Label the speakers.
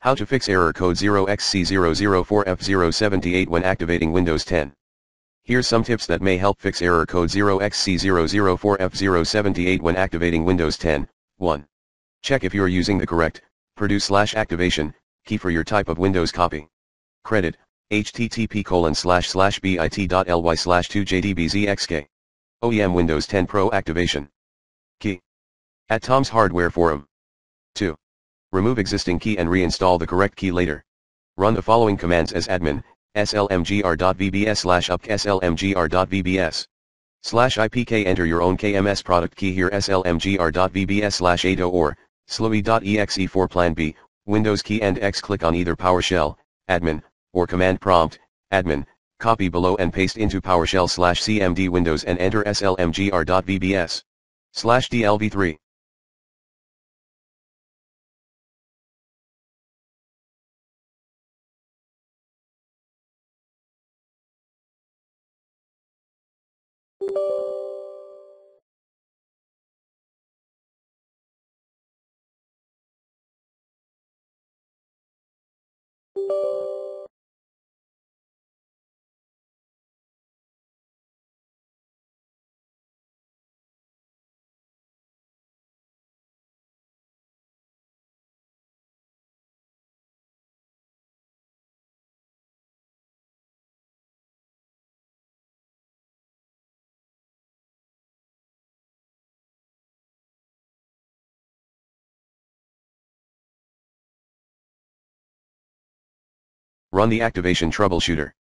Speaker 1: How to fix error code 0xC004F078 when activating Windows 10. Here's some tips that may help fix error code 0xC004F078 when activating Windows 10. 1. Check if you're using the correct /activation key for your type of Windows copy. Credit, http://bit.ly/2jdbzxk. OEM Windows 10 Pro Activation Key. At Tom's Hardware Forum. 2. Remove existing key and reinstall the correct key later. Run the following commands as admin: slmgr.vbs/up slmgr.vbs/ipk. Enter your own KMS product key here: slmgr.vbs/8 or sloe.exe. For plan B, Windows key and X. Click on either PowerShell, admin, or command prompt, admin, copy below and paste into PowerShell/cmd Windows and enter slmgr.vbs/dlv3. Run the activation troubleshooter.